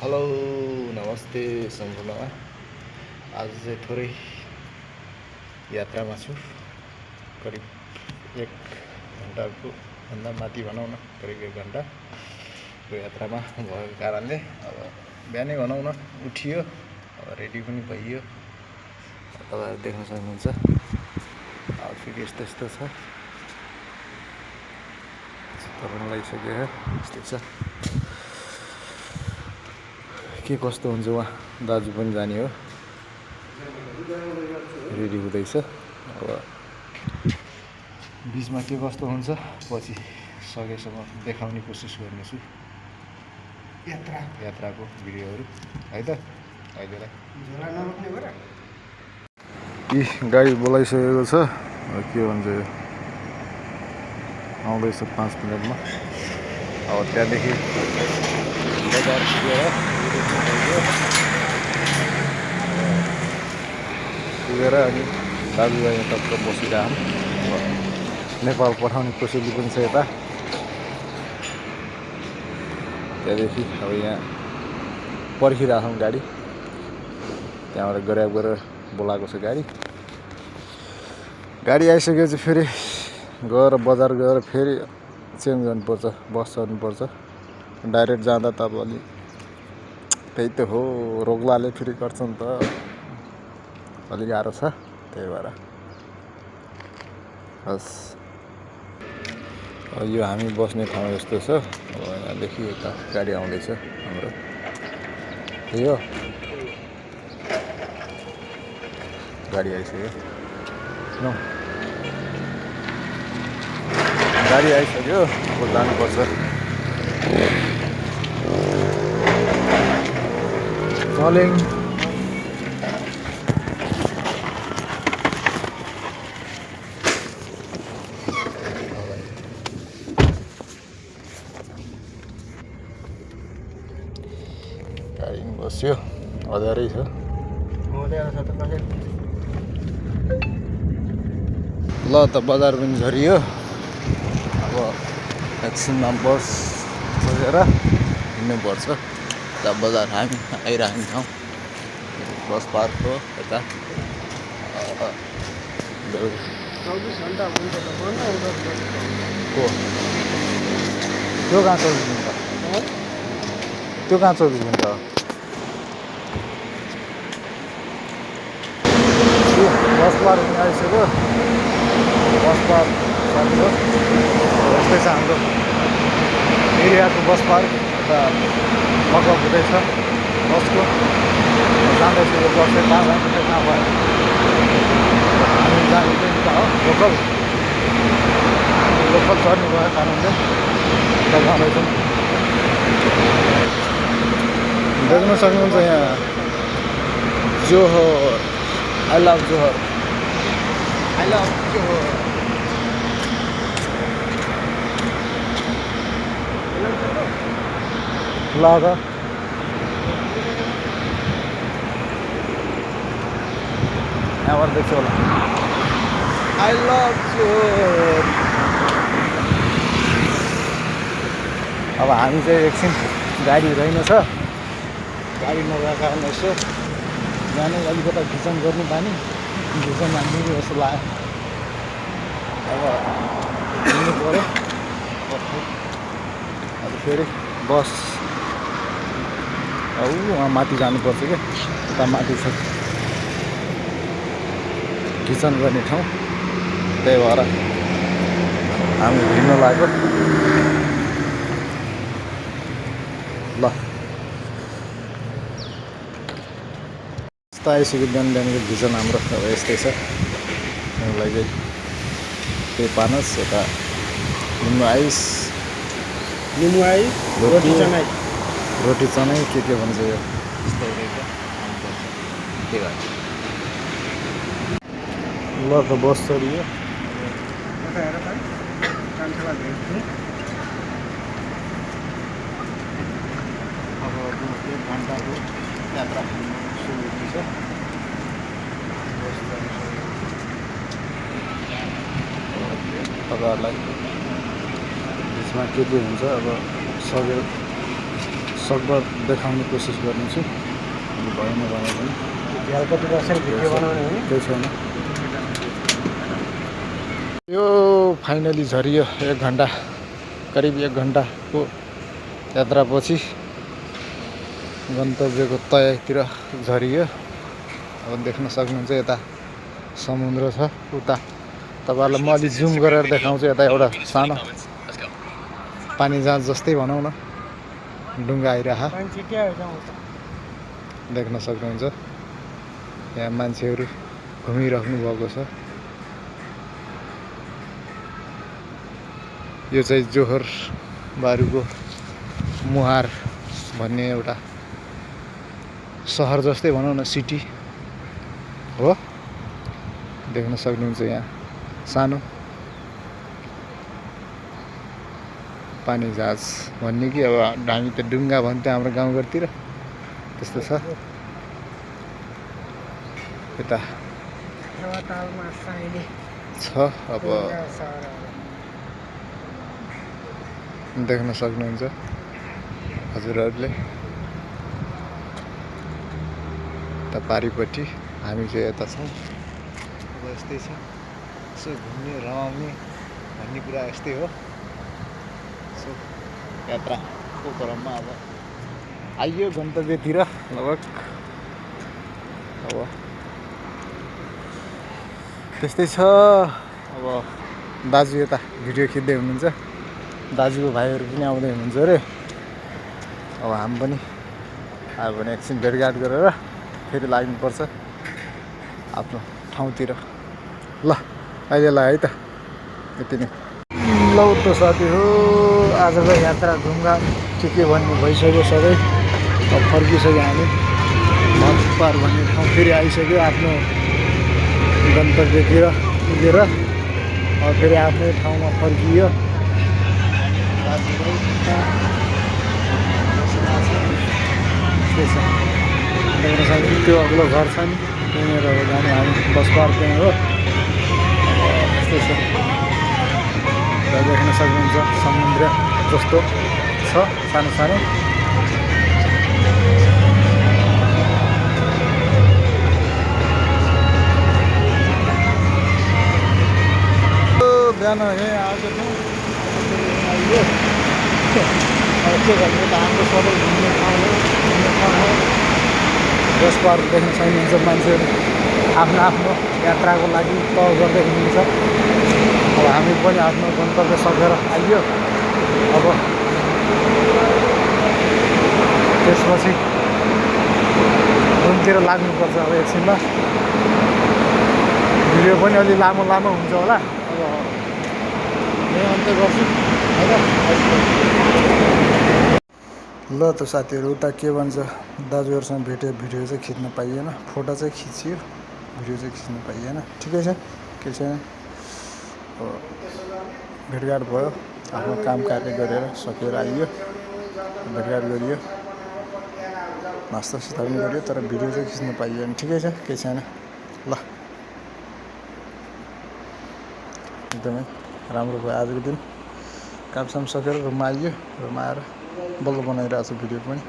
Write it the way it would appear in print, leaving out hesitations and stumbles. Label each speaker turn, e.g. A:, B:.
A: Hello नमस्ते सम्पूर्णमा। आज चाहिँ थोरै यात्रामा छु। करिब 1 घन्टाको भन्दा माथि भनौँ न, करिब 1 घन्टाको यात्रामा भएको कारणले अब बिहानै भनौँ न उठियो, अब रेडी पनि भइयो। तपाईँहरू देख्न सक्नुहुन्छ आउटफिट यस्तो यस्तो छ। तपाईँ लगाइसक्यो यस्तै छ। के कस्तो हुन्छ उहाँ दाजु पनि जाने हो, रेडी हुँदैछ। अब बिचमा के कस्तो हुन्छ पछि सकेसम्म देखाउने कोसिस गर्नेछु यात्राको भिडियोहरू है त। अहिलेलाई गाडी बोलाइसकेको छ, के भन्छ यो आउँदैछ 5 मिनटमा। अब त्यहाँदेखि बजार पुगेर अनि दाजुभाइ टक्क बसिरहौँ। नेपाल पठाउने कोसेली पनि छ यता। त्यहाँदेखि अब यहाँ पर्खिरहेछौँ गाडी, त्यहाँबाट ग्र्याब गरेर बोलाएको छ गाडी आइसकेपछि फेरि गएर बजार गएर फेरि चेन्ज गर्नुपर्छ, बस चढ्नुपर्छ। डाइरेक्ट जाँदा त अब अलि त्यही त हो, रोग्लाले फेरि गर्छ नि त, अलिक गाह्रो छ। त्यही भएर हस् यो हामी बस्ने ठाउँ यस्तो छ। अब यहाँदेखि यता गाडी आउँदैछ हाम्रो। यो गाडी आइसक्यो, गाडी आइसक्यो। अब जानुपर्छ। चलेङ गाडी बस्यो, अँध्यारै छ। ल त बजार पनि झरियो। अब एकछिनमा बस खोजेर हिँड्नुपर्छ यता बजार। हामी आइरहेको ठाउँ बस पार्क हो यता।
B: 24 घन्टा हुन्छ त बन्द
A: हो त्यो कहाँ 24 घन्टा, त्यो कहाँ 24 घन्टा हो। बस पार्क आइसक्यो। बस पार्क सक्यो, यस्तै छ हाम्रो एरियाको बस पार्क। यता मकअप हुँदैछ बसको, जाँदैछु यो बस चाहिँ कहाँ जान्छ कहाँ भयो। हामी जाने चाहिँ उता हो, लोकल चढ्ने भएको कारणले उता जाँदैछौँ। देख्न सक्नुहुन्छ यहाँ जोहर, आई लभ जोहर, आई लभ जोहर। ल त यहाँबाट देख्छ होला, आई लभ जोहर। अब हामी चाहिँ एकछिन गाडी रहेनछ, गाडी नभएको कारण यसो जाने अलिकता घिचन गर्नु पानी घिचन हान्ने जस्तो लाग्यो। अब हिँड्नु पऱ्यो। अब फेरि बस वहाँ माथि जानुपर्छ क्या, उता माथि छ घिचन गर्ने ठाउँ। त्यही भएर हामी हिँड्न लाग्यो। ल यस्तो आइसक्यो बिहान बिहानको घिचन हाम्रो। अब यस्तै छ, त्यसलाई चाहिँ त्यही पार्नुहोस्। यता लिम्बू आइस, रोटी चनै के भन्छ यो यस्तो रहेछ। त्यही भएर ल त बस चढियो। अब 1 घन्टाको यात्रा सुरु हुँदैछ। तपाईँहरूलाई बिचमा के हुन्छ अब सकभर देखाउने कोसिस गर्नेछु भएन भने पनि
B: झ्याल कति बसेर भिडियो बनाउने हो नि
A: केही छैन। यो फाइनली झरियो 1 घन्टा करिब 1 घन्टाको यात्रापछि गन्तव्यको तयतिर झरियो। अब देख्न सक्नुहुन्छ यता समुद्र छ, उता तपाईँहरूलाई म अलि जुम गरेर देखाउँछु। यता एउटा सानो पानी जहाज जस्तै भनौँ न डुङ्गा आइरह देख्न सक्नुहुन्छ। यहाँ मान्छेहरू घुमिराख्नु भएको छ। यो चाहिँ जोहर बारुको मुहार भन्ने एउटा सहर जस्तै भनौँ न, सिटी हो। देख्न सक्नुहुन्छ यहाँ सानो पानी जहाज भन्ने कि अब हामी त डुङ्गा भन्थ्यो हाम्रो गाउँघरतिर, त्यस्तो छ। यता छ अब देख्न सक्नुहुन्छ हजुरहरूले। यता पारिपट्टि हामी चाहिँ यता छौँ। अब यस्तै छ, यसो घुम्ने रमाउने भन्ने कुरा यस्तै हो। सो यात्राको क्रममा अब आइयो गन्तव्यतिर लगभग। अब त्यस्तै छ। अब दाजु यता भिडियो खिच्दै हुनुहुन्छ, दाजुको भाइहरू पनि आउँदै हुनुहुन्छ अरे। अब हामी पनि आयो भने एकछिन भेटघाट गरेर फेरि लाग्नुपर्छ आफ्नो ठाउँतिर। ल अहिलेलाई है त यति नै। ल त साथी हो, आजको यात्रा घुमघाम के भन्ने भइसक्यो सबै। अब फर्किसक्यो हामी भटपार भन्ने ठाउँ फेरि आइसक्यो आफ्नो गन्तव्यतिर पुगेर। अब फेरि आफ्नै ठाउँमा फर्कियो। त्यो अग्लो घर छ नि, त्यहीँनिर हो जाने हामी। बस पार्क त्यहीँ हो। यस्तै छ, देख्न सक्नुहुन्छ समुद्र जस्तो छ सानो सानो। बिहान यहीँ आएको थियौँ, अब के भन्नु त हाम्रो सबै घुम्ने ठाउँ हो। बस पार्क देख्न सक्नुहुन्छ, मान्छेहरू आफ्नो आफ्नो यात्राको लागि तय गर्दै हुनुहुन्छ। अब हामी पनि आफ्नो गन्तव्य सकेर आइयो। अब त्यसपछि रुमतिर लाग्नुपर्छ अब एकछिनमा। भिडियो पनि अलि लामो लामो हुन्छ होला। अब यही अन्त्य गर्छु होइन। ल त साथीहरू, उता के भन्छ, दाजुहरूसँग भेट्यो, भिडियो चाहिँ खिच्न पाइएन। फोटो चाहिँ खिचियो, भिडियो चाहिँ खिच्न पाइएन। ठिकै छ, केही छैन। अब भेटघाट भयो, आफ्नो काम कार्य गरेर सकेर आइयो, भेटघाट गरियो, नास्ता पनि गरियो, तर भिडियो चाहिँ खिच्न पाइएन। ठिकै छ, केही छैन। ल एकदमै राम्रो भयो आजको दिन। कामसाम सकेर रुममा आइयो। रुममा आएर बल्ल बनाइरहेको छु भिडियो पनि।